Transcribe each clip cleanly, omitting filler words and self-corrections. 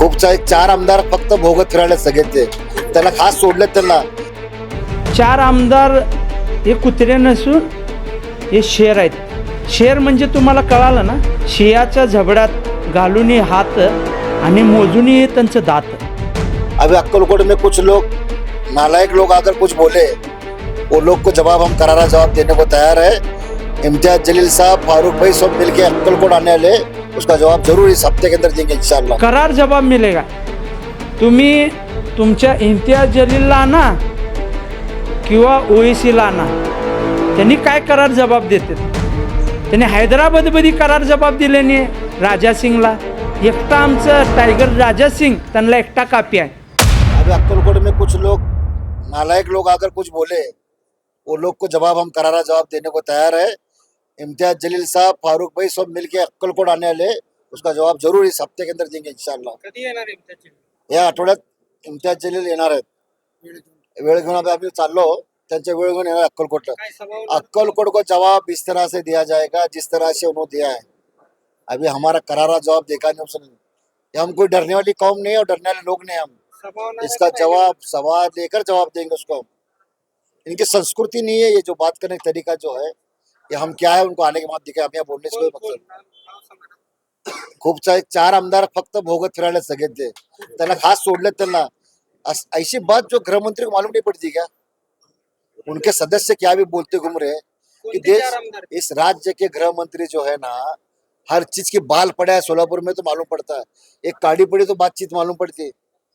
खूपचा एक 4 आमदार फक्त भोगत फिरायला सगळेचे त्याला खास सोडले त्यांना. 4 आमदार हे कुत्रे नसून हे शेर आहेत. शेर म्हणजे तुम्हाला कळालं ना, शियाच्या झबड्यात घालून हात आणि मोजून त्यांचं दात. अभी अक्कलकोट में कुछ लोग नालायक लोग अगर कुछ बोले वो लोग को जवाब हम करारा जवाब देने को तैयार है. इम्तियाज जलील साहब, फारूक भाई सब मिलके अक्कलकोट आने वाले, उसका जवाब जरूर इस हफ्ते के अंदर देंगे इंशाल्लाह. करार जवाब मिलेगा. तुम्ही तुमच्या इम्तियाज जलीलला आणा किंवा ओएसीला आणा, त्यांनी काय करार जबाब देते. त्यांनी हैदराबादमध्ये करार जबाब दिले नाही. राजा सिंगला एकटा आमचं टायगर राजा सिंग, त्यांना एकटा कापी आहे. अभी अक्कलकोट में कुछ लोग नालायक लोग अगर कुछ बोले वो लोग को जवाब हम करारा जवाब देने को तैयार है. इम्तियाज जलील साहब, फारूक भाई सब मिलके अक्कलकोट आने वाले, उसका जवाब जरूर इस हफ्ते के अंदर देंगे इंशाल्लाह. कधी येणार इम्तियाज जलील? या आठवड्यात इम्तियाज जलील येणार आहेत. वेळ घेऊन आम्ही चाललो, त्यांच्या वेळ घेऊन येणार अक्कलकोटला. अक्कलकोट को जवाब इस तरह से दिया जाएगा जिस तरह से उन्होंने दिया है. अभी हमारा करारा जवाब देखा नहीं उसने. हम कोई डरने वाली कौम नहीं है और डरने वाले लोग नहीं हम. इसका जवाब सवाल लेकर जवाब देंगे उसको. इनकी संस्कृति नहीं है ये जो बात करने का तरीका जो है, ये हम क्या है उनको आने के बाद दिखे. हम यहाँ बोलने से कोई मकसद. खूपचा एक 4 आमदार फक्त भोगत फिरायला सगळेचे त्याला खास सोडले त्यांना. ऐसी बात जो गृह मंत्री को मालूम नहीं पड़ती क्या? उनके सदस्य क्या भी बोलते घूम रहे कि देश, इस राज्य के गृह मंत्री जो है ना, हर चीज की बाल पड़ा है. सोलापुर में तो मालूम पड़ता है, एक काड़ी पड़ी तो बातचीत मालूम पड़ती है.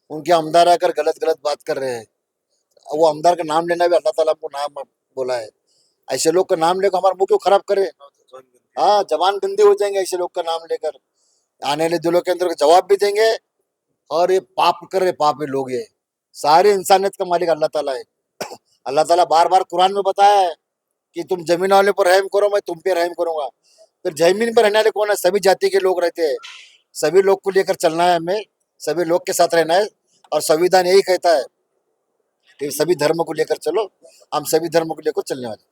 उनके आमदार आकर गलत गलत बात कर रहे हैं. वो आमदार का नाम लेना भी अल्लाह ताला को नाम बोला है. ऐसे लोग का नाम लेकर हमारा मुंह क्यों खराब करे? हाँ, जबान गंदी हो जाएंगे ऐसे लोग का नाम लेकर. आने वाले दिलों के अंदर जवाब भी देंगे. और ये पाप कर रहे पाप है लोग, ये सारी इंसानियत का मालिक अल्लाह ताला है. अल्लाह ताला बार बार कुरान में बताया है कि तुम जमीन वाले पर रहम करो, मैं तुम पे रहम करूंगा. फिर जमीन पर रहने वाले कौन है? सभी जाति के लोग रहते हैं. सभी लोग को लेकर चलना है हमें, सभी लोग के साथ रहना है. और संविधान यही कहता है कि सभी धर्म को लेकर चलो. हम सभी धर्म को लेकर चलने वाले.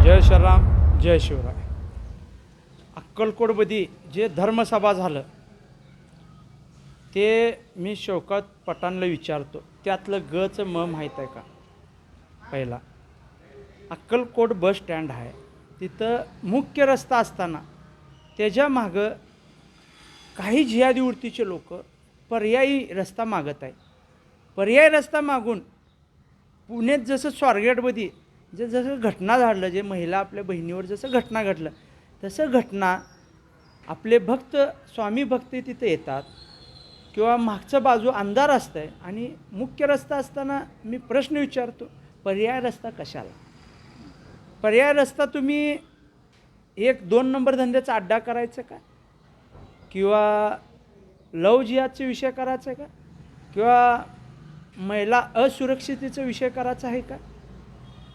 जय श्रीराम, जय शिवराय. अक्कलकोटमध्ये जे धर्मसभा झालं ते मी शौकत पठाणला विचारतो, त्यातलं गचं म माहीत आहे का? पहिला, अक्कलकोट बस स्टँड आहे, तिथं मुख्य रस्ता असताना त्याच्या मागं काही जिहादी वृत्तीचे लोक पर्यायी रस्ता मागत आहे. पर्यायी रस्ता मागून पुण्यात जसं स्वारगेटमध्ये जसं घटना झालं, जे महिला आपल्या बहिणीवर जसं घटना घडलं, तसं घटना आपले भक्त, स्वामी भक्त तिथे येतात किंवा मागचं बाजू अंधार असतं आहे आणि मुख्य रस्ता असताना मी प्रश्न विचारतो, पर्याय रस्ता कशाला? पर्याय रस्ता तुम्ही 1-2 नंबर धंद्याचा अड्डा करायचा का? किंवा लव जिहादचा विषय करायचा का? किंवा महिला असुरक्षितेचा विषय करायचा आहे का?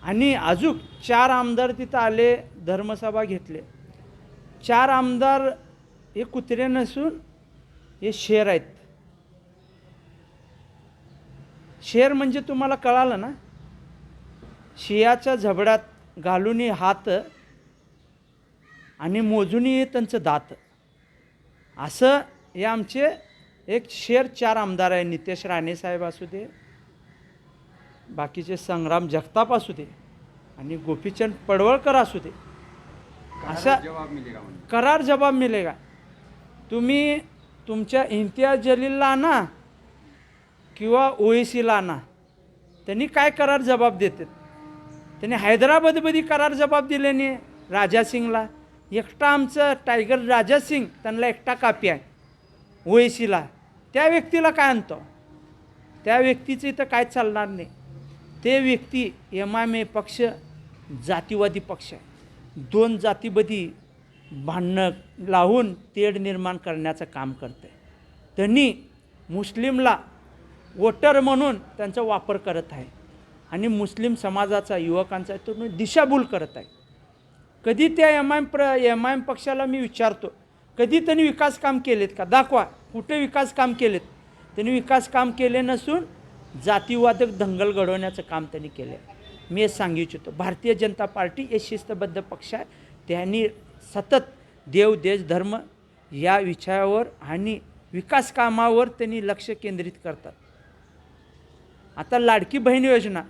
आणि अजून 4 आमदार तिथं आले, धर्मसभा घेतले. 4 आमदार हे कुत्रे नसून हे शेर आहेत. शेर म्हणजे तुम्हाला कळालं ना, शियाच्या झबड्यात घालून हात आणि मोजून त्यांचं दात. असं हे आमचे एक शेर 4 आमदार आहे. नितेश राणे साहेब असू दे, बाकीचे संग्राम जगताप असू दे आणि गोपीचंद पडवळकर असू दे. असा करार जवाब मिलेगा. तुम्ही तुमच्या इम्तियाज जलीलला आणा किंवा ओएसीला आणा, त्यांनी काय करार जबाब देतात. त्यांनी हैदराबादमध्ये करार जबाब दिले नाही. राजा सिंगला एकटा आमचं टायगर राजा सिंग, त्यांना एकटा कापी आहे. ओएसीला त्या व्यक्तीला काय आणतो? त्या व्यक्तीचं इथं काय चालणार नाही. ते व्यक्ती MIM पक्ष जातीवादी पक्ष आहे. 2 जातीमध्ये भांडणं लावून तेढ निर्माण करण्याचं काम करते. त्यांनी मुस्लिमला वोटर म्हणून त्यांचा वापर करत आहे आणि मुस्लिम समाजाचा, युवकांचा तो दिशाभूल करत आहे. कधी त्या MIM पक्षाला मी विचारतो, कधी त्यांनी विकास काम केलेत का? दाखवा, कुठे विकास काम केलेत? त्यांनी विकास काम केले नसून जातीवादक दंगल घडवण्याचं काम त्यांनी केलं आहे. मी हे सांगू इच्छितो, भारतीय जनता पार्टी हे शिस्तबद्ध पक्ष आहे. त्यांनी सतत देव, देश, धर्म या विषयावर आणि विकास कामावर त्यांनी लक्ष केंद्रित करतात. आता लाडकी बहीण योजना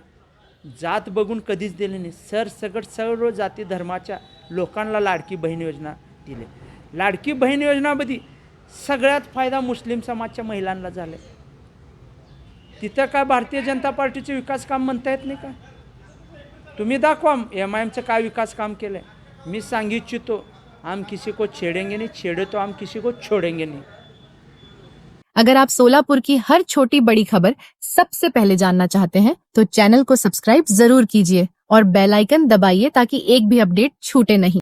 जात बघून कधीच दिली नाही. सरसकट सर्व जाती धर्माच्या लोकांना लाडकी बहीण योजना दिली. लाडकी बहीण योजनामध्ये सगळ्यात फायदा मुस्लिम समाजच्या महिलांना झाला. तिथं काय भारतीय जनता पार्टीचे विकास काम म्हणता येत नाही का? तुम्ही दाखवा MIMचं काय विकास काम केलं आहे. मी सांगू इच्छितो, हम किसी को छेड़ेंगे नहीं, छेड़े तो हम किसी को छोड़ेंगे नहीं. अगर आप सोलापुर की हर छोटी बड़ी खबर सबसे पहले जानना चाहते हैं तो चैनल को सब्सक्राइब जरूर कीजिए और बेल आइकन दबाइए ताकि एक भी अपडेट छूटे नहीं.